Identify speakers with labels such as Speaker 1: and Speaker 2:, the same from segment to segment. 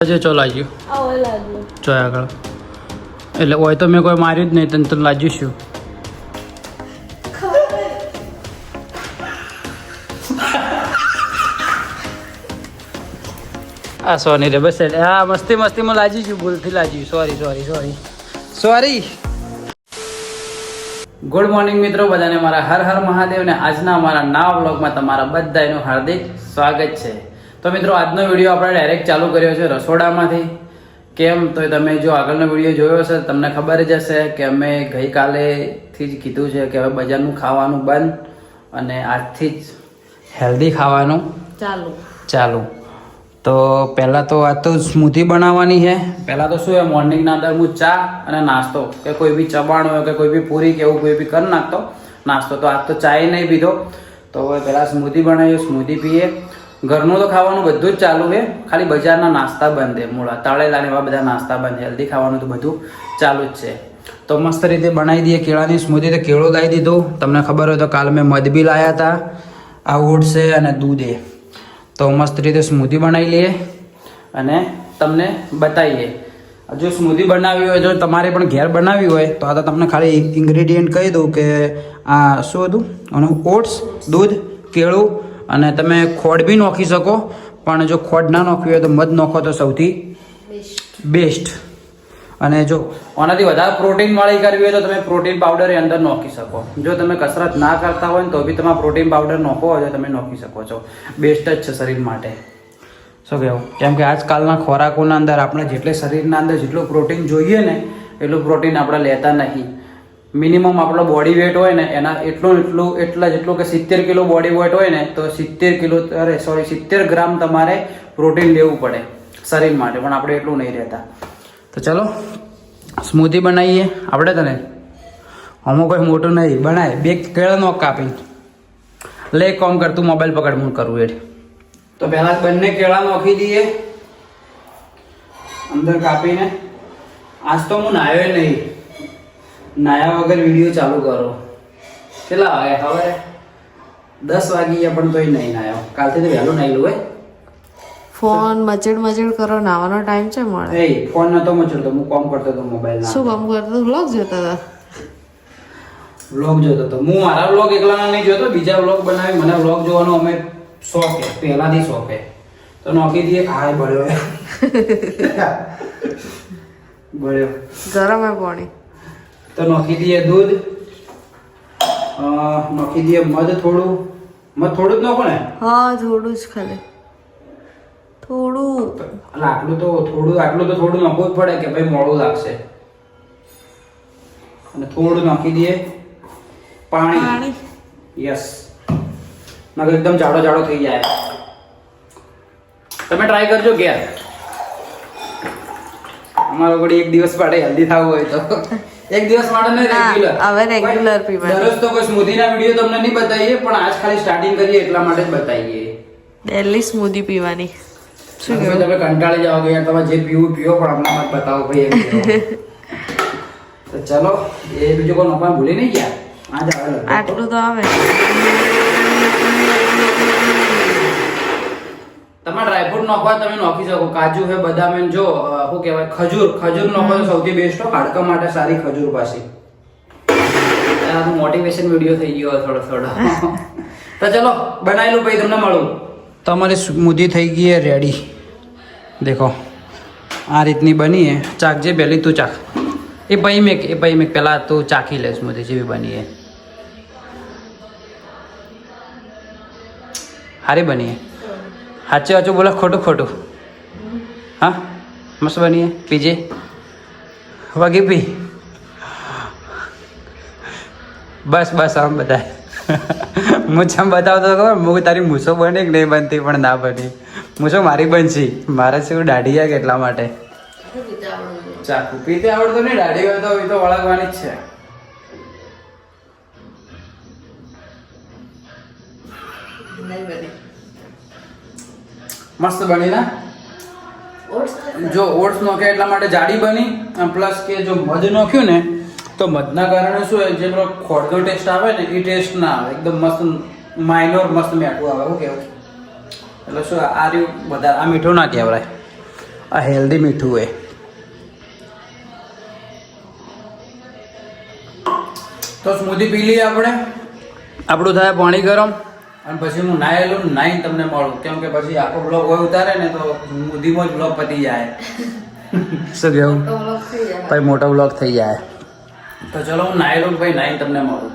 Speaker 1: ચો લાગ્યું ચો આગળ એટલે હોય તો મેં કોઈ માર્યું જ નહીં તને તો લાગ્યું શું આ સોની રે બસ એટલે હા મસ્તીમાં લાગી ગયું ભૂલથી લાગ્યું સોરી ગુડ મોર્નિંગ મિત્રો બધાને મારા હર હર મહાદેવ ને આજના અમારા નવા વ્લોગમાં તમારા બધાનું હાર્દિક સ્વાગત છે. તો મિત્રો આજનો વિડીયો આપણે ડાયરેક્ટ ચાલુ કર્યો છે રસોડામાંથી. કેમ તો તમે જો આગળનો વિડીયો જોયો હશે તમને ખબર જ હશે કે અમે ગઈકાલેથી જ કીધું છે કે હવે બજારનું ખાવાનું બંધ અને આજથી જ હેલ્ધી ખાવાનું ચાલુ. તો પહેલાં તો આજ તો સ્મૂધી બનાવવાની છે. પહેલાં તો શું છે મોર્નિંગના અંદર હું ચા અને નાસ્તો કે કોઈ બી ચબાણ હોય કે કોઈ બી પૂરી કે એવું કોઈ બી કરી નાખતો નાસ્તો. તો આજ તો ચાય નહીં પીધો તો હવે પહેલાં સ્મૂધી બનાવીએ, સ્મૂધી પીએ. ઘરનું તો ખાવાનું બધું જ ચાલુ છે, ખાલી બજારના નાસ્તા બંધ છે. મૂળા તળેલા એવા બધા નાસ્તા બંધ. હેલ્ધી ખાવાનું તો બધું ચાલુ જ છે. તો મસ્ત રીતે બનાવી દઈએ કેળાની સ્મૂધી. તો કેળું લાવી દીધું. તમને ખબર હોય તો કાલે મેં મધ બી લાવ્યા હતા. આ ઓટ્સ છે અને દૂધ છે. તો મસ્ત રીતે સ્મૂધી બનાવી લઈએ અને તમને બતાવીએ. જો સ્મૂધી બનાવવી હોય, જો તમારે પણ ઘેર બનાવવી હોય તો આ તો તમને ખાલી ઇન્ગ્રેડિયન્ટ કહી દઉં કે આ શું હતું અને ઓટ્સ, દૂધ, કેળું અને તમે ખોડ બી નાખી શકો. પણ જો ખોડ ના નાખવી હોય તો મધ નાખો તો સૌથી બેસ્ટ. અને જો આનાથી વધારે પ્રોટીન વાળી કરવી હોય તો તમે પ્રોટીન પાવડર એ અંદર નાખી શકો. જો તમે કસરત ના કરતા હોય ને તો બી તમે પ્રોટીન પાવડર નાખો હોય તો તમે નાખી શકો છો. બેસ્ટ જ છે શરીર માટે. શું કહેવું? કેમ કે આજકાલના ખોરાકોના અંદર આપણે જેટલે શરીરના અંદર જેટલું પ્રોટીન જોઈએ ને એટલું પ્રોટીન આપણે લેતા નહીં. મિનિમમ આપણો બોડી વેટ હોય ને એના જેટલું કે 70 કિલો બોડી વેટ હોય ને તો 70 ગ્રામ તમારે પ્રોટીન લેવું પડે શરીર માટે. પણ આપણે એટલું નહીં રહેતા. તો ચલો સ્મૂધી બનાવીએ આપણે. તને આમાં કોઈ મોટું નહીં બનાય. 2 કેળાનો કાપી લે. કોમ કર તું મોબાઈલ પકડ હું કરું એટલે. તો પહેલા બંને કેળા નોખી દઈએ અંદર કાપીને. આજ તો હું નાયો નહીં. નાયા વગર વિડીયો ચાલુ કરો. કેટલા વાગે હવે 10 વાગી ગયા પણ તોય નહીં નાયો. કાલથી તો વહેલું નાયેલું હોય.
Speaker 2: ફોન મચડ કરો, નાવાનો ટાઈમ છે મળે.
Speaker 1: એ ફોન નતો મચડતો, હું કામ કરતો હતો મોબાઈલ.
Speaker 2: શું કામ કરતો? વ્લોગ જોતા હતા.
Speaker 1: વ્લોગ જોતો હતો હું. મારા વ્લોગ એકલાના નહીં જોતો, બીજા વ્લોગ બનાવી. મને વ્લોગ જોવાનો અમે શોખ છે, પહેલાથી શોખ છે. તો નોખી દઈએ. હાય બળ્યો
Speaker 2: ગરમ હે પાણી.
Speaker 1: તો નોખી દઈએ દૂધ, નોખી દઈએ મધ થોડું. મધ થોડું જ નાખો ને?
Speaker 2: હા થોડું જ ખાલી. થોડું
Speaker 1: આટલું તો થોડું નાખવું જ પડે કે ભાઈ મોડું લાગશે. અને થોડું નાખી દઈએ પાણી. યસ, નકર એકદમ જાડો થઈ જાય. તમે ટ્રાય કરજો ઘેર. અમારો ઘડી એક દિવસ માટે હેલ્ધી થવું હોય તો એક દિવસ માટે નહીં, રેગ્યુલર.
Speaker 2: હવે રેગ્યુલર પીવાનું.
Speaker 1: દરરોજ તો કોઈ સ્મૂધીના વિડીયો તમને નહીં બતાવીએ, પણ આજ ખાલી સ્ટાર્ટિંગ કરીએ એટલા માટે જ બતાવીએ.
Speaker 2: ડેલી સ્મૂધી પીવાની. શું
Speaker 1: તમે કંટાળી જાઓ કે યાર તમે જે પીવું પીવો પણ હમણાં મત બતાવો ભાઈ. તો ચલો એ બીજું કોઈ નોખવાનું ભૂલી નહીં ગયા. આજ આવે
Speaker 2: આટલું તો આવે.
Speaker 1: તમે ડ્રાયફ્રૂટ નોખવા તમે નોખી શકો. કાજુ હે, બદામ હે, જો શું કહેવાય ખજૂર નોખો તો સૌથી બેસ્ટ હો. હાડકા માટે સારી ખજૂર પાછી. મોટિવેશન વિડીયો થઈ ગયો થોડો. તો ચલો બનાવેલું પછી તમને મળું. તમારી સ્મૂધી થઈ ગઈ છે રેડી. દેખો આ રીતની બની છે. ચાખજે પહેલી તું ચાખ. એ પછી મેં પહેલાં તું ચાખી લે સ્મૂધી જેવી બની છે. સારી બની છે. સાચું બોલો ખોટું? હા મસ્ત બની છે. પીજે વાગી પી. બસ આમ બધા મૂછામ બતાવતો ખબર. હું તારી મૂછો બની કે નહીં બનતી, પણ ના બની. મૂછો મારી બનશી. મારે શું દાઢી જાય કે એટલા માટે. ચાકુ પીતે આવડતું નહીં, દાઢી હોય તો એ તો વળગવાની જ છે. મસ્ત બની ના. જો ઓટ્સ નોખ્યા એટલા માટે જાડી બની. પ્લસ કે જો મધ નોખ્યું ને તો મધના કારણે શું હોય, જે ખોળનો ટેસ્ટ આવે ને એ ટેસ્ટ ના આવે. એકદમ મસ્ત માઇનોર મસ્ત મીઠું આવે. શું કેવું? એટલે શું આ રહ્યું વધારે આ મીઠું ના કહેવાય. આ હેલ્ધી મીઠું હે. તો સ્મૂધી પી લઈએ આપણે. આપણું થાય પાણી ગરમ અને પછી હું નાયેલું નાઈને તમને મળું, કેમ કે પછી આખો બ્લોગ હોય ઉતારે ને તો સ્મૂધીમાં જ બ્લોગ પતી જાય. શું કેવું? પછી મોટો બ્લોગ થઈ જાય. તો ચલો હું નાયેલું ભાઈ નાઈને તમને મળું.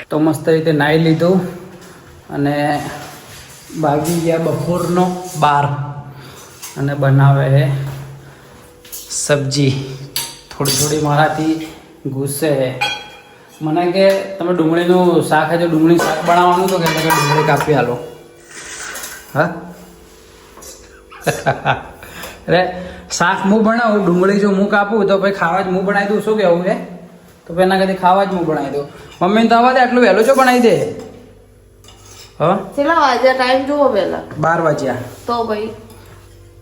Speaker 1: તો મસ્ત રીતે નાહી લીધું અને ભાગી ગયા બપોરનો 12 અને બનાવે હે સબ્જી. થોડી થોડી મારાથી ગુસ્સે હે. મને કે તમે ડુંગળીનું શાક હે, જો ડુંગળી શાક બનાવવાનું તો કે ડુંગળી કાપી આલો. હા અરે શાક હું બનાવું, ડુંગળી જો હું કાપું તો ભાઈ ખાવા જ હું બનાવી દઉં. શું કહેવું હે? તો ભાઈ એના કદી ખાવા જ હું બનાવી દઉં. મમ્મીને તો આવા દે, આટલું વહેલું છો બનાવી દે. હા
Speaker 2: કેટલા વાગ્યા ટાઈમ જુઓ પહેલા?
Speaker 1: 12 વાગ્યા.
Speaker 2: તો ભાઈ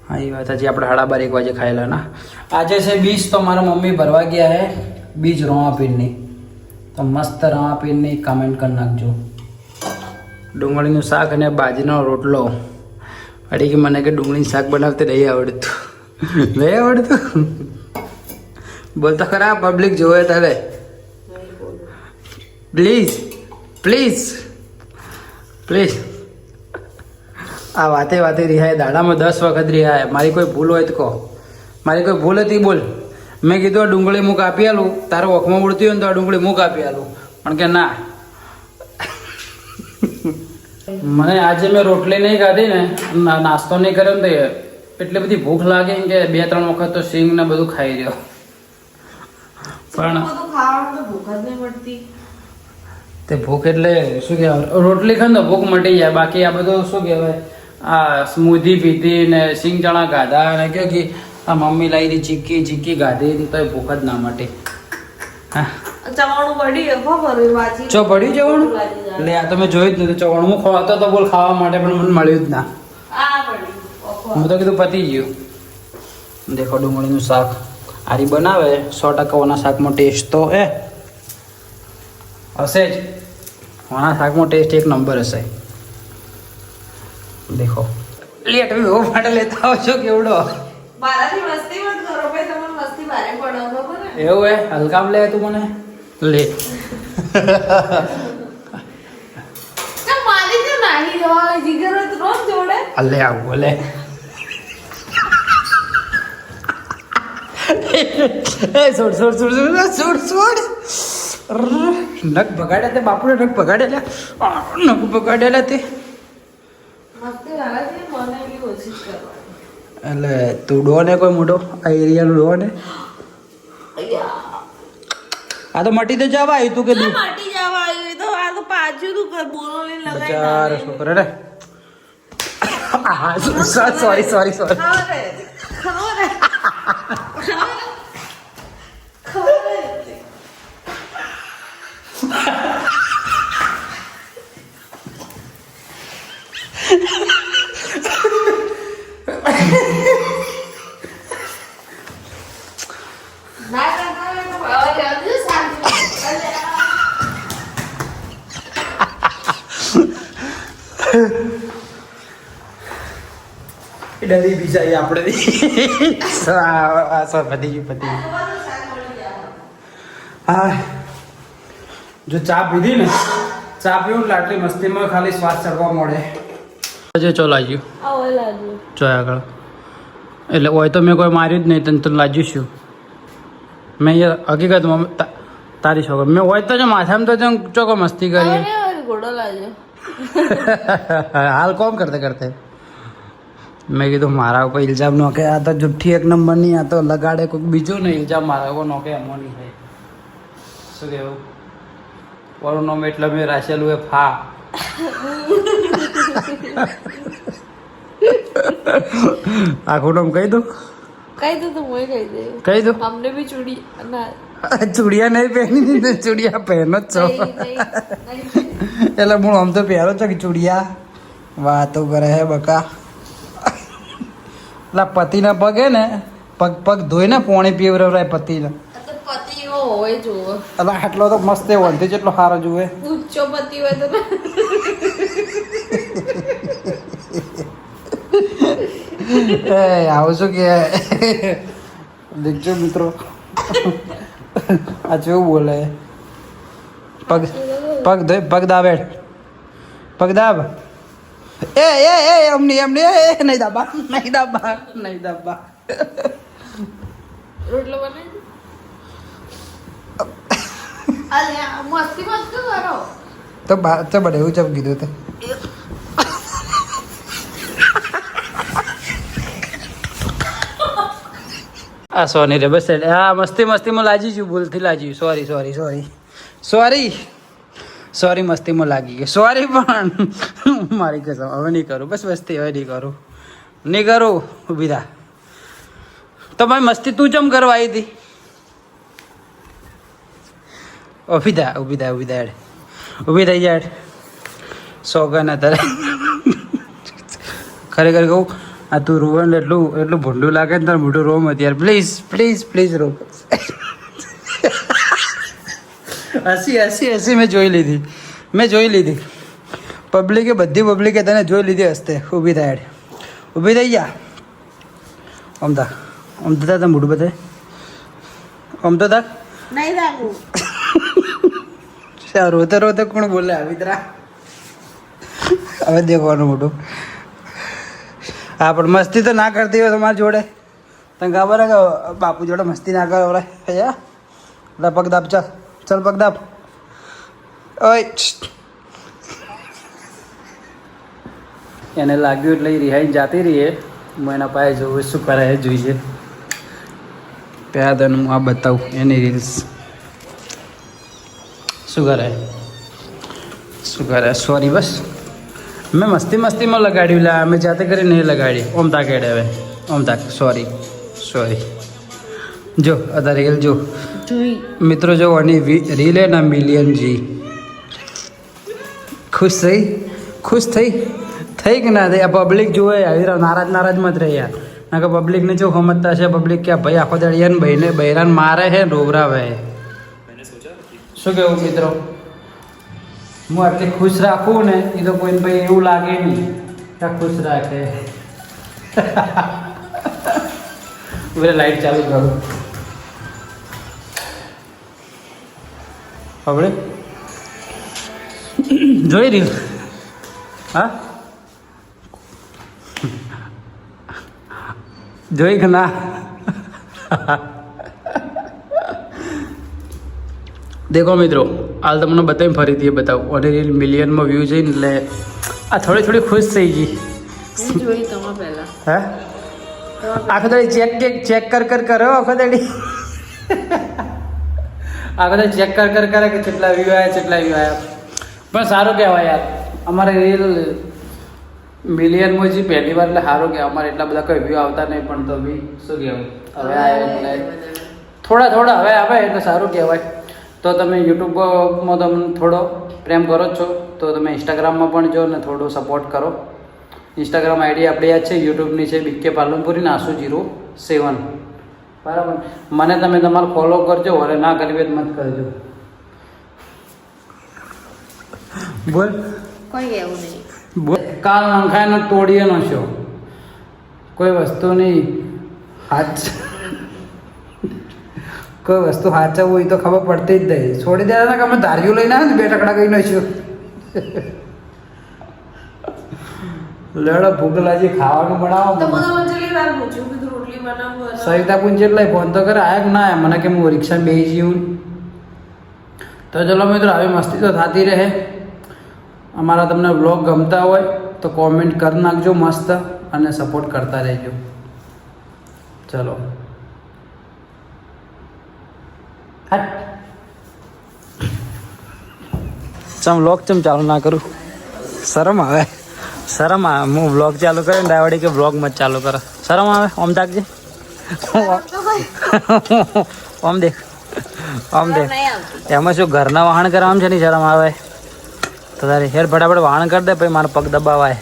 Speaker 1: હા એ વાત હજી આપણે 12:30 1 વાગે ખાયેલા ના. આજે છે બીજ, તો મારા મમ્મી ભરવા ગયા હે બીજ રવાપીરની. તો મસ્ત રવાપીરની કમેન્ટ કરી નાખજો. ડુંગળીનું શાક અને બાજરીનો રોટલો. અડી કે મને કે ડુંગળીનું શાક બનાવતે નહીં આવડતું. નહીં આવડતું? બોલતો ખરા, પબ્લિક જોવે તારે. Please please please. આ વાતે વાતે રિહાય, દાડામાં 10 વખત રિહાય. મારી કોઈ ભૂલ હોય તો કહો. મારી કોઈ ભૂલ હતી બોલ. મેં કીધું આ ડુંગળી હું કાપી આલું, તારો ઓખમાં ઉડતી હોય ને તો આ ડુંગળી હું કાપી આલું, પણ કે ના. મને આજે મેં રોટલી નહીં ખાધી ને, નાસ્તો નહીં કર્યો ને, તો એટલી બધી ભૂખ લાગે કે 2-3 વખત તો સિંગ ને બધું ખાઈ રહ્યો. પણ
Speaker 2: ખાવાનું તો ભૂખ જ નહીં પડતી.
Speaker 1: તે ભૂખ એટલે શું કહેવાય, રોટલી ખાને તો ભૂખ મટી જાય. બાકી આ બધું શું કહેવાય, આ સ્મૂધી પીધી ને સિંગ ચણા ગાધા અને કે આ મમ્મી લાવી ચીક્કી ચીક્કી ગાધી તો એ ભૂખ જ ના મટી. હા
Speaker 2: ચવાણું પડી ખબર વાંચી
Speaker 1: ચો પડ્યું જવાનું. એટલે આ તો મેં જોયું જ નથી ચવાણું. હું ખવાતો તો બોલ ખાવા માટે, પણ મને મળ્યું જ ના.
Speaker 2: આ પડી
Speaker 1: હું તો કીધું પતી ગયું. દેખો ડુંગળીનું શાક આરી બનાવે 100% ઓના શાકમાં ટેસ્ટ તો હે હશે જ. ઓના શાકમાં ટેસ્ટ એક નંબર હશે. દેખો લેટ બહુ માટે લેતા આવો છો કેવડો.
Speaker 2: મારાથી મસ્તી મત કરો ભાઈ, તમે મસ્તી ભારે પડો ખબર ને.
Speaker 1: એવું હે? હલકામ લે તું મને લે.
Speaker 2: તો મારી તો નાહી જવા જીગર રોજ જોડે.
Speaker 1: અલે આવ બોલે. છોડ છોડ છોડ છોડ છોડ. નખ બગાડ્યા તે બાપુને, નખ બગાડેલા, નખ બગાડેલા તે.
Speaker 2: મસ્તી લાગે છે, મને એવી કોશિશ કરવાની.
Speaker 1: એટલે તું ડો ને કોઈ મોટો આ એરિયાનું ડો ને. આ તો મટી તો જવા આવ્યું તું કે તું
Speaker 2: માટી જવા આવ્યું તો આ તો પાછું તું કર બોલો ને
Speaker 1: બચાર છોકરા રે. Sorry sorry sorry. ડરી બી જાય આપણે. પતી ગયું. હા જો ચા પીધી ને, ચા પીવું એટલે આટલી મસ્તીમાં ખાલી શ્વાસ ચડવા મળે. ચો લાગ્યું ચો આગળ. એટલે હોય તો મેં કોઈ માર્યું જ નહીં, તને લાગ્યું શું? મેં હકીકતમાં તારી છોકર મેં હોય તો જો માથામાં તો ચોકો મસ્તી કરી.
Speaker 2: ઘોડો લાગ્યો.
Speaker 1: હાલ કોમ કરતે કરતે મેં કીધું મારા ઉપર ઇલ્ઝામ નો કે આ તો જુઠ્ઠી એક નંબરની, આ તો લગાડે કોઈક બીજું ને ઇલ્ઝામ મારા ઉપર નો કે અમોની થાય. શું કહેવું? મારું નામ એટલે મેં રાખેલું એ ફા. આખું નામ કહી દઉં?
Speaker 2: કહી દો તો હું કહી દે.
Speaker 1: કહી દઉં?
Speaker 2: અમને બી ચૂડી ના
Speaker 1: ચૂડિયા નહીં પહેરી ને, ચૂડિયા પહેરો જ છો. એટલે હું આમ તો પહેરો છો કે ચૂડિયા વાતો કરે હે બકા. એટલે પતિના પગે ને પગ પગ ધોઈને પોણી પીવરાય પતિને.
Speaker 2: પતિ એવો હોય જોવો.
Speaker 1: એટલે આટલો તો મસ્ત એવો અંતે જેટલો સારો જુએ.
Speaker 2: ઊંચો પતિ હોય તો
Speaker 1: આવું શું કે દેખજો મિત્રો આ કેવું બોલે પગ પગ ધોઈ પગ દાબેડ પગ દાબ એ એમની એ નહીં દાબા
Speaker 2: રોટલો બનાવી અલ્યા મસ્તી મત કરો
Speaker 1: તો બડે એવું ચમ કીધું તે આ સોની રે બસ હા મસ્તીમાં લાગી ગયું ભૂલથી લાગી ગયું સોરી મસ્તીમાં લાગી ગયું સોરી પણ મારી કસમ હવે નહીં કરું બસ મસ્તી હવે નહીં કરું ઊભી થા તો ભાઈ મસ્તી તું ચમ કરવા આવી હતી ઊભી થા ઊભી થઈ જાય સોગન અત્યારે ખરેખર કહું આ તું રોવે ને એટલું ભૂંડું લાગે ને તારે મોટું રોમ અત્યારે પ્લીઝ રો હસી મેં જોઈ લીધી પબ્લિકે બધી પબ્લિકે તને જોઈ લીધી હસતે ઊભી થાય ઊભી થઈ જા આમ તા મોટું બતાવે આમ તો તા
Speaker 2: નહીં રાખું
Speaker 1: રોતે કોણ બોલે આવી તરા હવે દેખવાનું મોટું હા પણ મસ્તી તો ના કરતી હોય તમારી જોડે તને ખબર હે કે બાપુ જોડે મસ્તી ના કરે એટલે પગ દાબ ચાલ પગ દાબ ઓય એને લાગ્યું એટલે રિહાઈ જાતી રહીએ હું એના પાસે જોઉં શું કરે જોઈએ પહેલાં તને હું આ બતાવું એની રીલ્સ શું કરે સોરી બસ મેં મસ્તીમાં લગાડ્યું લા અમે જાતે કરી નહીં લગાડી ઓમ તાકેડે હવે ઓમ તાક સોરી જો અત્યારે રીલ જો મિત્રો જો આની રીલ હે ના મિલિયન જી ખુશ થઈ કે ના થઈ આ પબ્લિક જોવે આવી નારાજ મત રહે યાર ના કે પબ્લિકને જો સમજતા છે પબ્લિક કે ભાઈ આખો દાડી એને બહેરાન મારે છે રોવરાવે શું કેવું મિત્રો હું આટલી ખુશ રાખું ને એ તો કોઈને ભાઈ એવું લાગે નહીં કે ખુશ રાખે લાઈટ ચાલુ કરું આપણે જોઈ રીલ હા જોઈ કે ના દેખો મિત્રો હાલ તમને બતાવી ફરીથી બતાવું અને રીલ મિલિયનમાં વ્યૂ જઈને એટલે આ થોડી ખુશ થઈ ગઈ
Speaker 2: જોઈ તમે પહેલા
Speaker 1: હે આખો દાડી ચેક કરો આખો દાડી ચેક કરે કે કેટલા વ્યૂ આવ્યા પણ સારું કહેવાય યાર અમારે રીલ મિલિયનમાં જે પહેલી વાર એટલે સારું કહેવાય અમારે એટલા બધા કોઈ વ્યૂ આવતા નહીં પણ તો બી શું કહેવું હવે આવે એટલે થોડા હવે આવે એટલે સારું કહેવાય તો તમે યુટ્યુબમાં તમે થોડો પ્રેમ કરો જ છો તો તમે ઇન્સ્ટાગ્રામમાં પણ જો ને થોડું સપોર્ટ કરો ઇન્સ્ટાગ્રામ આઈડી આપણી યાદ છે યુટ્યુબની છે બીકે પાલનપુરી નાસુ07 બરાબર મને તમે તમારો ફોલો કરજો અને ના કરવી મત કરજો બોલ
Speaker 2: કોઈ એવું નહીં
Speaker 1: બોલ કાલ નંખાયનો તોડીએ નો શો કોઈ વસ્તુ નહીં કોઈ વસ્તુ સાચવવું હોય તો ખબર પડતી જ નહીં છોડી દેતા કે અમે ધાર્યું લઈને આવે ને 2 ટકડા કઈ નાખ્યું લડો ભૂખ લાગી ખાવાનું બનાવો સવિતા પૂછ એટલે ફોન તો કરે આયા કે ના આયા મને કે હું રિક્ષામાં બેસી જઉં તો ચલો મિત્રો આવી મસ્તી તો થતી રહે અમારા તમને બ્લોગ ગમતા હોય તો કોમેન્ટ કરી નાખજો મસ્ત અને સપોર્ટ કરતા રહેજો ચલો વ્લોગ ચમ ચાલુ ના કરું શરમ આવે હું વ્લોગ ચાલુ કરે ને ડાયવડી કે વ્લોગ મત ચાલુ કરે શરમ આવે ઓમ તાકજે ઓમ દેખ એમાં શું ઘરના વાહન કરવાનું છે ને શરમ આવે તો તારે હેર ફટાફટ વાહન કરી દે પછી મારો પગ દબાવાય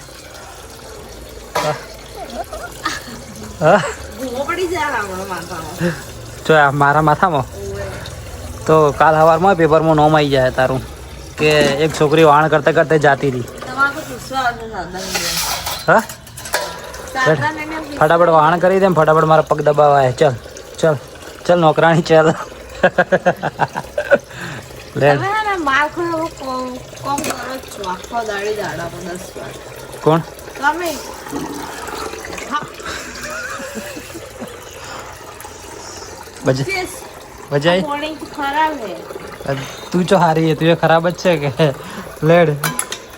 Speaker 1: જો મારા માથામાં તો કાલ સવારમાં પેપરમાં નોમ આવી જાય તારું કે એક છોકરી વાહન કરતા જાતી રહી હા ફટાફટ વાહણ કરી દે ફટાફટ મારા પગ દબાવાય ચલ ચલ ચલ નોકરાણી ચલ લે
Speaker 2: તમે હે ને માર ખાવા કોમ કરો છો આખો દાડી દાડા પર 10 વાર
Speaker 1: કોણ
Speaker 2: તમે
Speaker 1: બજાય
Speaker 2: પાણી ખરાબ હે
Speaker 1: તું જો હારી હે તું એ ખરાબ જ છે કે લેડ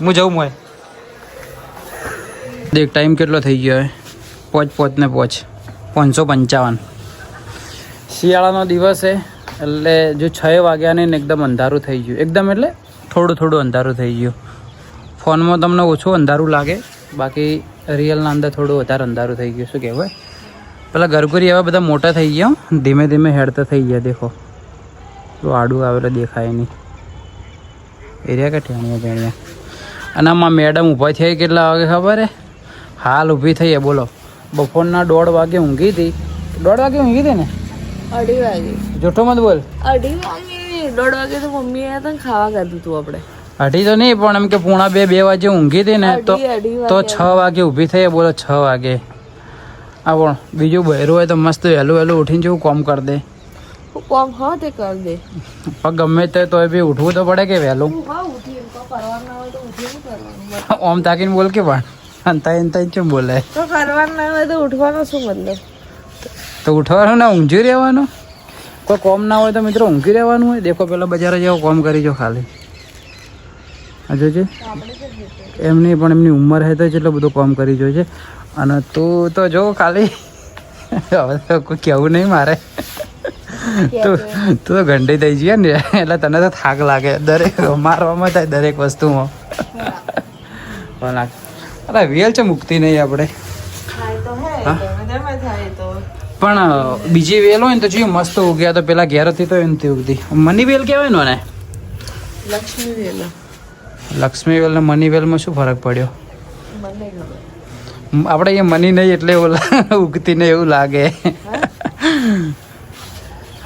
Speaker 1: હું જઉં મોય દેખ ટાઈમ કેટલો થઈ ગયો હે પોચ 555 શિયાળાનો દિવસ છે એટલે જો 6 વાગ્યા ને એકદમ અંધારું થઈ ગયું એકદમ એટલે થોડું અંધારું થઈ ગયું ફોનમાં તમને ઓછું અંધારું લાગે બાકી રિયલના અંદર થોડું વધારે અંધારું થઈ ગયું શું કહેવાય પેલા ગરગુરી એવા બધા મોટા થઈ ગયા ધીમે ધીમે હેડતા થઈ ગયા દેખો તો આડું આવેલો દેખાય નહીં એરિયા કે ટેણિયા ટેણિયા અને આમાં મેડમ ઊભા થઈ કેટલા વાગે ખબર હે હાલ ઊભી થઈ બોલો બપોરના 1:30 વાગે ઊંઘી હતી 1:30 વાગે ઊંઘી હતી ને
Speaker 2: 2:30 વાગે
Speaker 1: જોઠો મત બોલ
Speaker 2: 2:30 વાગે 1:30 વાગે તો મમ્મીએ તને ખાવા કાઢ્યું તું આપણે
Speaker 1: 2:30 તો નહીં પણ એમ કે 1:45 2 વાગે ઊંઘી હતી ને તો 6 વાગે ઊભી થઈ બોલો 6 વાગે આ પણ બીજું બહેરું હોય તો મસ્ત વહેલું ઉઠીને જેવું કોમ કરી દે
Speaker 2: કોમ હા તે કર દે
Speaker 1: પણ ગમે તે તોય બી ઉઠવું તો પડે કે વહેલું
Speaker 2: હા ઉઠી એમ કરવાનું હોય તો ઉઠી કરવાનું
Speaker 1: ઓમ તાકીને બોલ કે પણ અંતા કેમ બોલે
Speaker 2: તો કરવાનું ના હોય તો ઉઠવાનો શું મતલબ
Speaker 1: તો ઉઠવાનું ના ઊંઘી રહેવાનું કોઈ કોમ ના હોય તો મિત્રો ઊંઘી રહેવાનું હોય દેખો પેલા બજારે જેવો કોમ કરી જો ખાલી આ જોજે એમ નહીં પણ એમની ઉંમર હે તો જેટલો બધો કોમ કરી જો છે અને તું તો જો ખાલી હવે તો કોઈ કહેવું નહીં મારે તું તો ઘંટી થઈ જઈએ ને એટલે તને તો થાક લાગે દરેક મારવામાં થાય દરેક વસ્તુમાં અરે વેલ છે મુકતી નહીં આપણે પણ બીજી વેલ હોય ને તો જોઈએ મસ્ત ઉગ્યા તો પેલા ઘેર હતી તો એમથી ઉગતી મની વેલ કહેવાય ને
Speaker 2: લક્ષ્મી વેલ
Speaker 1: લક્ષ્મી વેલ ને મની વેલમાં શું ફરક પડ્યો આપણે અહીંયા મની નહીં એટલે એવું ઉગતી નહીં એવું લાગે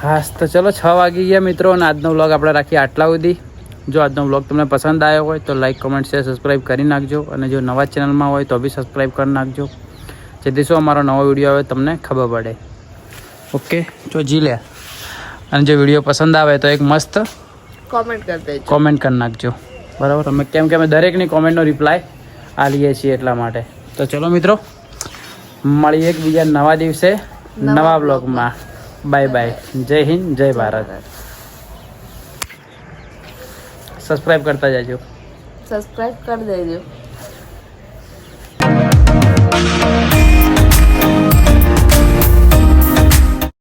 Speaker 1: હા તો ચલો 6 વાગી ગયા મિત્રો અને આજનો વ્લોગ આપણે રાખીએ આટલા સુધી જો આજનો વ્લોગ તમને પસંદ આવ્યો હોય તો લાઈક કમેન્ટ શેર સબસ્ક્રાઈબ કરી નાખજો અને જો નવા ચેનલમાં હોય તો બી સબસ્ક્રાઈબ કરી નાખજો જેથી શું અમારો નવો વિડીયો આવે તમને ખબર પડે ઓકે જો જી લે અને જો વિડીયો પસંદ આવે તો એક મસ્ત
Speaker 2: કોમેન્ટ કરી દેજો
Speaker 1: કોમેન્ટ કરી નાખજો બરાબર અમે કેમ કે અમે દરેકની કોમેન્ટનો રિપ્લાય આલીએ છીએ એટલા માટે તો ચલો મિત્રો મળીએ એક બીજા નવા દિવસે નવા બ્લોગમાં બાય બાય જય હિન્દ જય ભારત સબસ્ક્રાઈબ કરતા જાજો
Speaker 2: સબસ્ક્રાઇબ કરી દેજો